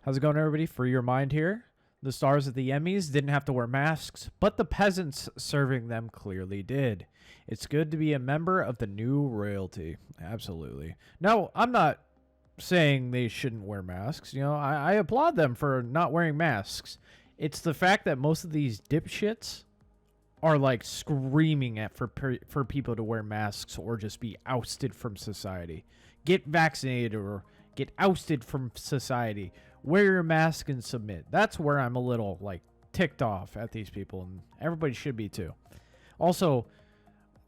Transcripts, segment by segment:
How's it going, everybody? Free your mind here. The stars of the Emmys didn't have to wear masks, but the peasants serving them clearly did. It's good to be a member of the new royalty. Absolutely. No, I'm not saying they shouldn't wear masks. You know, I applaud them for not wearing masks. It's the fact that most of these dipshits are like screaming at for people to wear masks or just be ousted from society. Get vaccinated or get ousted from society. Wear your mask and submit. That's where I'm a little like ticked off at these people, and everybody should be too. Also,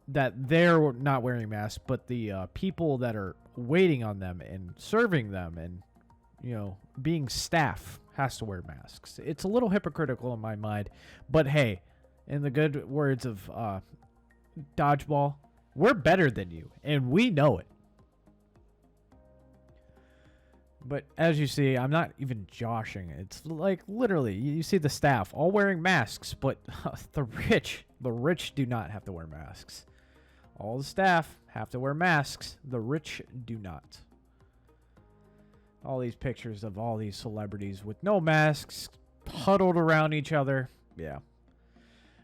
that they're not wearing masks, but the people that are waiting on them and serving them and, you know, being staff has to wear masks. It's a little hypocritical in my mind, but hey, in the good words of Dodgeball, we're better than you, and we know it. But as you see, I'm not even joshing. It's like literally, you see the staff all wearing masks, but the rich do not have to wear masks. All the staff have to wear masks. The rich do not. All these pictures of all these celebrities with no masks, huddled around each other. Yeah.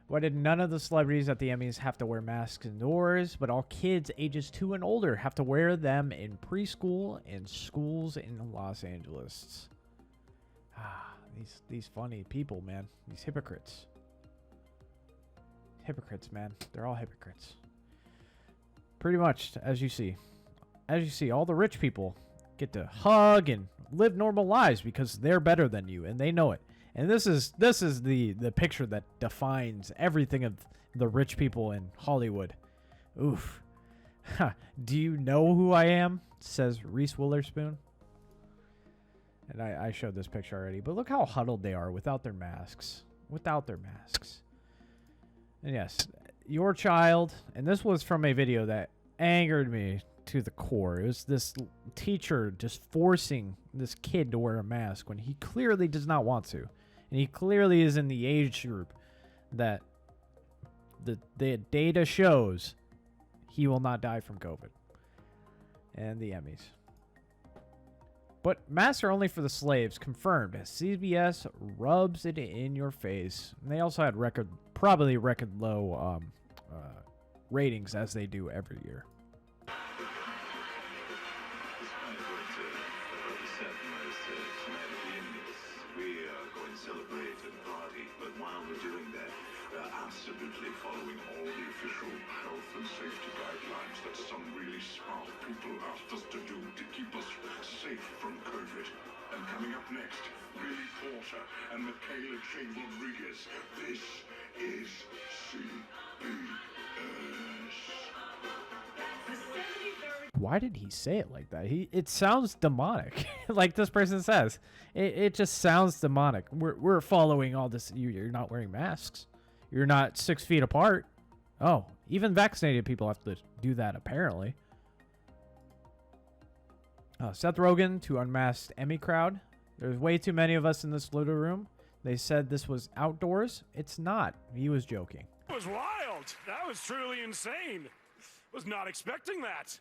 Why did none of the celebrities at the Emmys have to wear masks indoors, but all kids ages 2 and older have to wear them in preschool and schools in Los Angeles? These funny people, man. These hypocrites. Hypocrites, man. They're all hypocrites. Pretty much, as you see. As you see, all the rich people get to hug and live normal lives because they're better than you, and they know it. And this is the picture that defines everything of the rich people in Hollywood. Oof. Do you know who I am? Says Reese Witherspoon. And I showed this picture already. But look how huddled they are without their masks. Without their masks. And yes, your child. And this was from a video that angered me to the core. It was this teacher just forcing this kid to wear a mask when he clearly does not want to. And he clearly is in the age group that the data shows he will not die from COVID. And the Emmys. But masks are only for the slaves, confirmed. CBS rubs it in your face. And they also had probably record low ratings, as they do every year. Celebrate and party, but while we're doing that, we're absolutely following all the official health and safety guidelines that some really smart people asked us to do to keep us safe from COVID. And coming up next, Billy Porter and Michaela J. Rodriguez. This is CBS. Why did he say it like that? It sounds demonic. Like this person says. It just sounds demonic. We're following all this. You're not wearing masks. You're not 6 feet apart. Oh, even vaccinated people have to do that, apparently. Seth Rogen to unmasked Emmy crowd. There's way too many of us in this little room. They said this was outdoors. It's not. He was joking. It was wild. That was truly insane. Was not expecting that.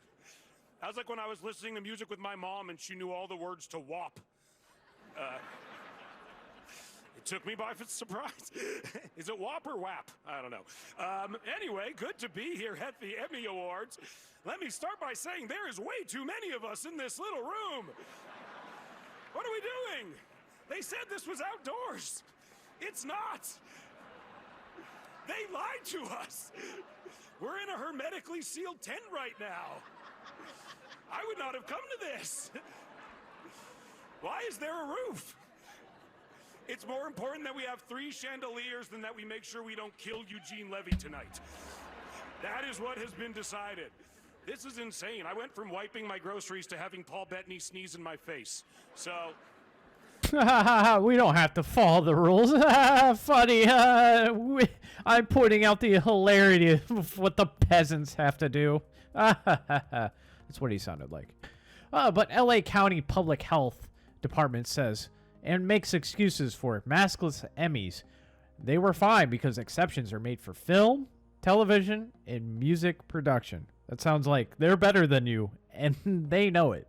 That was like when I was listening to music with my mom and she knew all the words to WAP. It took me by surprise. Is it WAP or WAP? I don't know. Anyway, good to be here at the Emmy Awards. Let me start by saying there is way too many of us in this little room. What are we doing? They said this was outdoors. It's not. They lied to us. We're in a hermetically sealed tent right now. I would not have come to this. Why is there a roof? It's more important that we have 3 chandeliers than that we make sure we don't kill Eugene Levy tonight. That is what has been decided. This is insane. I went from wiping my groceries to having Paul Bettany sneeze in my face. So... we don't have to follow the rules. Funny. I'm pointing out the hilarity of what the peasants have to do. That's what he sounded like. But LA County Public Health Department says and makes excuses for maskless Emmys. They were fine because exceptions are made for film, television, and music production. That sounds like they're better than you, and they know it.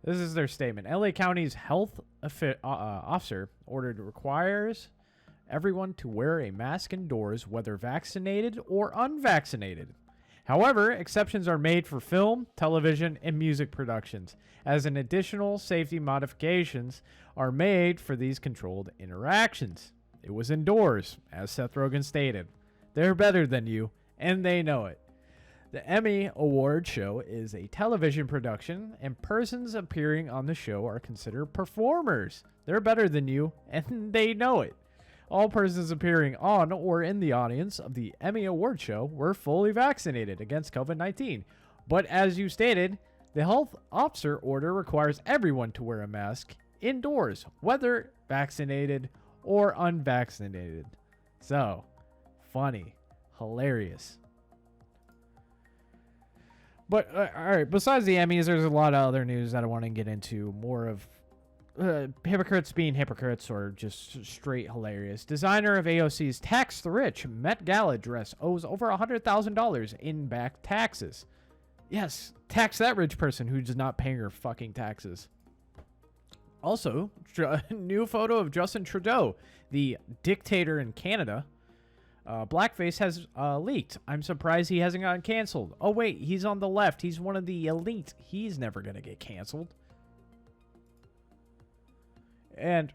This is their statement. LA County's health officer requires everyone to wear a mask indoors, whether vaccinated or unvaccinated. However, exceptions are made for film, television, and music productions, as an additional safety modifications are made for these controlled interactions. It was indoors, as Seth Rogen stated. They're better than you, and they know it. The Emmy Award show is a television production, and persons appearing on the show are considered performers. They're better than you, and they know it. All persons appearing on or in the audience of the Emmy Award show were fully vaccinated against COVID-19. But as you stated, the health officer order requires everyone to wear a mask indoors, whether vaccinated or unvaccinated. So, funny, hilarious. But, all right, besides the Emmys, there's a lot of other news that I want to get into. More of hypocrites being hypocrites or just straight hilarious. Designer of AOC's Tax the Rich Met Gala dress owes over $100,000 in back taxes. Yes, tax that rich person who's not paying her fucking taxes. Also, new photo of Justin Trudeau, the dictator in Canada. Blackface has leaked. I'm surprised he hasn't gotten canceled. Oh, wait, he's on the left. He's one of the elite. He's never going to get canceled. And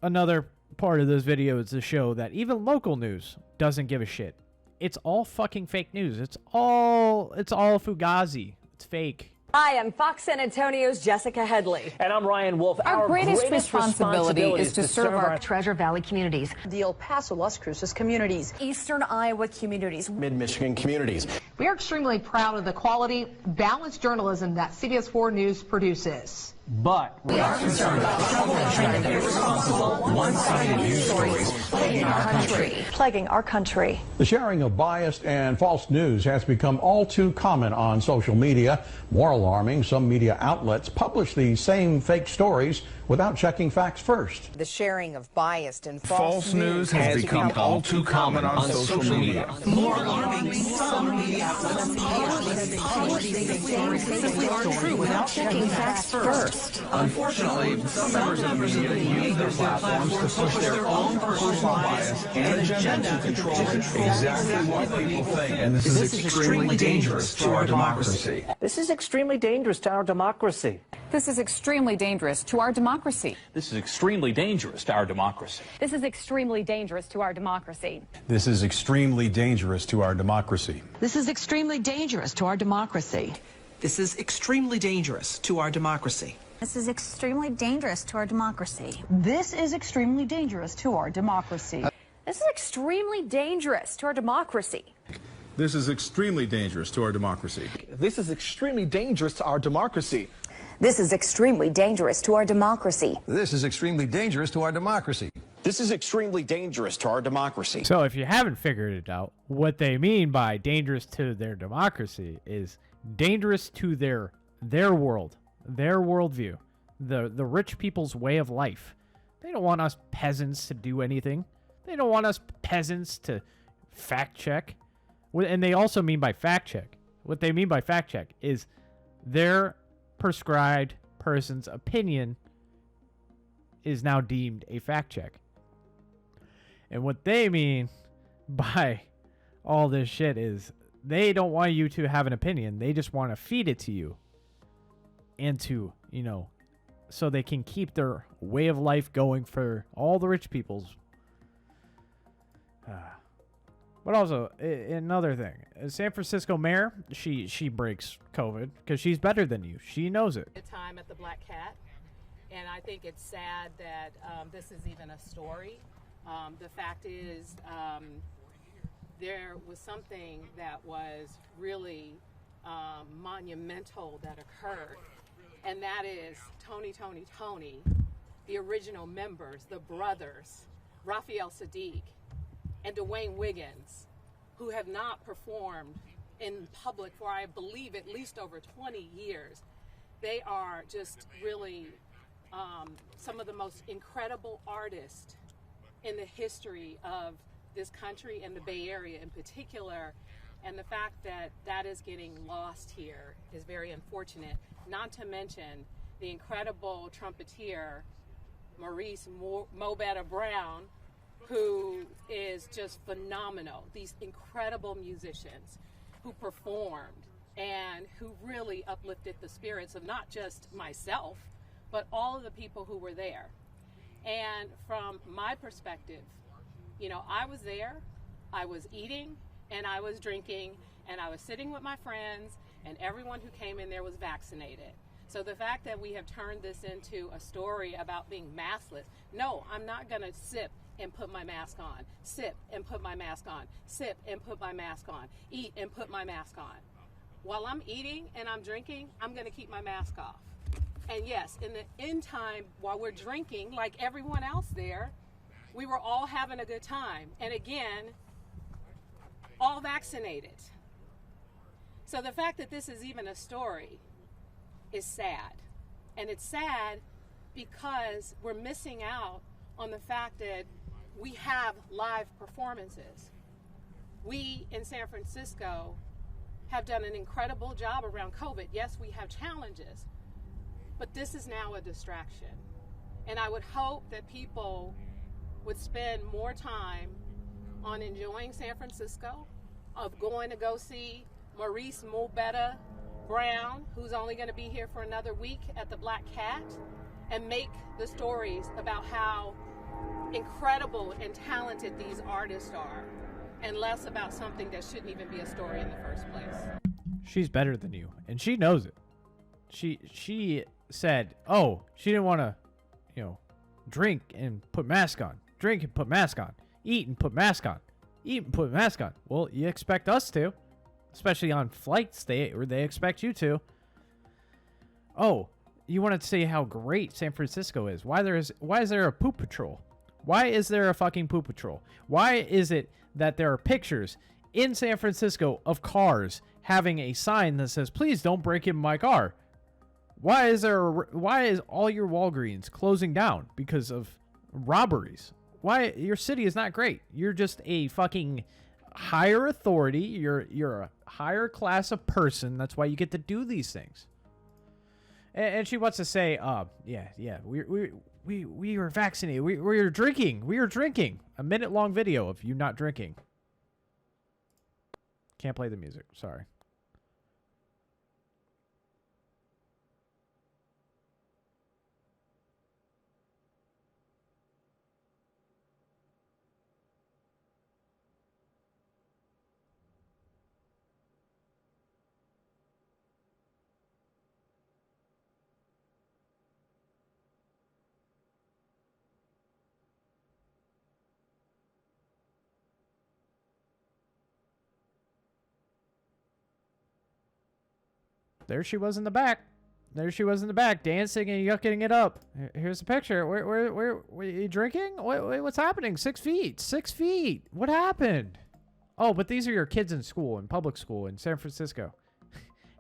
another part of this video is to show that even local news doesn't give a shit. It's all fucking fake news. It's all fugazi. It's fake. Hi, I'm Fox San Antonio's Jessica Headley. And I'm Ryan Wolf. Our greatest responsibility is to serve our Treasure Valley communities, the El Paso, Las Cruces communities, Eastern Iowa communities, Mid-Michigan communities. We are extremely proud of the quality, balanced journalism that CBS 4 News produces. But we are concerned about the trouble and irresponsible, one-sided news stories plaguing our country. The sharing of biased and false news has become all too common on social media. More alarming, some media outlets publish these same fake stories without checking facts first. the sharing of biased and False news has become all too common on social media. More alarming, some media outlets publish these stories without checking facts first. Unfortunately, some members of the media use their platforms to push their own personal bias and agenda to control exactly what people think. And this is extremely dangerous to our democracy. this is extremely dangerous to our democracy. This is extremely dangerous to our democracy. This is extremely dangerous to our democracy. This is extremely dangerous to our democracy. This is extremely dangerous to our democracy. This is extremely dangerous to our democracy. This is extremely dangerous to our democracy. This is extremely dangerous to our democracy. This is extremely dangerous to our democracy. This is extremely dangerous to our democracy. This is extremely dangerous to our democracy. This is extremely dangerous to our democracy. This is extremely dangerous to our democracy. This is extremely dangerous to our democracy. This is extremely dangerous to our democracy. So if you haven't figured it out, what they mean by dangerous to their democracy is dangerous to their world, their worldview, the rich people's way of life. They don't want us peasants to do anything. They don't want us peasants to fact check. And they also mean by fact check. What they mean by fact check is their prescribed person's opinion is now deemed a fact check. And what they mean by all this shit is they don't want you to have an opinion. They just want to feed it to you. And to, so they can keep their way of life going for all the rich peoples. But also, another thing, San Francisco mayor, she breaks COVID because she's better than you. She knows it. Time at the Black Cat, and I think it's sad that this is even a story. The fact is, there was something that was really monumental that occurred, and that is Tony, the original members, the brothers, Raphael Sadiq and Dwayne Wiggins, who have not performed in public for, I believe, at least over 20 years. They are just really some of the most incredible artists in the history of this country and the Bay Area in particular. And the fact that that is getting lost here is very unfortunate, not to mention the incredible trumpeter Maurice Mobetta Brown, who is just phenomenal. These incredible musicians who performed and who really uplifted the spirits of not just myself, but all of the people who were there. And from my perspective, you know, I was there, I was eating, and I was drinking, and I was sitting with my friends, and everyone who came in there was vaccinated. So the fact that we have turned this into a story about being maskless, no, I'm not going to sip and put my mask on, sip and put my mask on, sip and put my mask on, eat and put my mask on. While I'm eating and I'm drinking, I'm going to keep my mask off. And yes, in the end time, while we're drinking, like everyone else there, we were all having a good time. And again, all vaccinated. So the fact that this is even a story is sad. And it's sad because we're missing out on the fact that we have live performances. We in San Francisco have done an incredible job around COVID. Yes, we have challenges, but this is now a distraction. And I would hope that people would spend more time on enjoying San Francisco, of going to go see Maurice Mobetta Brown, who's only going to be here for another week at the Black Cat, and make the stories about how incredible and talented these artists are, and less about something that shouldn't even be a story in the first place. She's better than you, and she knows it. She said, oh, she didn't want to, you know, drink and put mask on, drink and put mask on, eat and put mask on, eat and put mask on. Well, you expect us to, especially on flights. They expect you to. Oh, you wanted to say how great San Francisco is. Why is there a poop patrol? Why is there a fucking poop patrol? Why is it that there are pictures in San Francisco of cars having a sign that says, please don't break in my car? Why is all your Walgreens closing down because of robberies? Why? Your city is not great. You're just a fucking higher authority. You're a higher class of person. That's why you get to do these things. And she wants to say, yeah, we were vaccinated. We were drinking. We were drinking. A minute-long video of you not drinking. Can't play the music. Sorry. There she was in the back. There she was in the back, dancing and yucking it up. Here's the picture. Where are you drinking? What's happening? 6 feet. 6 feet. What happened? Oh, but these are your kids in school, in public school in San Francisco.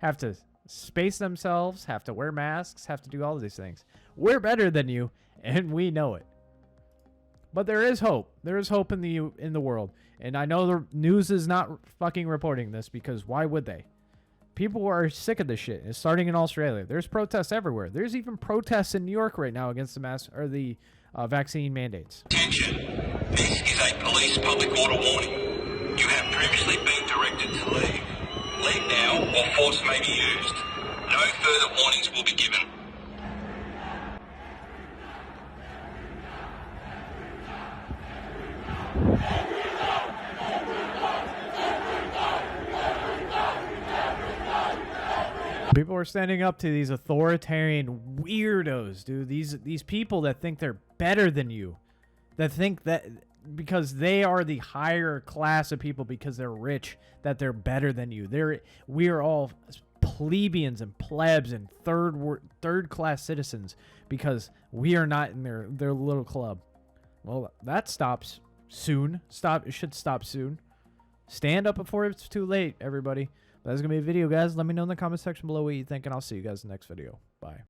Have to space themselves, have to wear masks, have to do all of these things. We're better than you, and we know it. But there is hope. There is hope in the world. And I know the news is not fucking reporting this, because why would they? People are sick of this shit. It's starting in Australia. There's protests everywhere. There's even protests in New York right now against the vaccine mandates. Attention. This is a police public order warning. You have previously been directed to leave. Leave now or force may be used. No further warnings will be given. People are standing up to these authoritarian weirdos, dude. These people that think they're better than you, that think that because they are the higher class of people because they're rich, that they're better than you. We are all plebeians and plebs and third class citizens because we are not in their little club. Well, that stops soon. It should stop soon. Stand up before it's too late, everybody. That's going to be a video, guys. Let me know in the comment section below what you think, and I'll see you guys in the next video. Bye.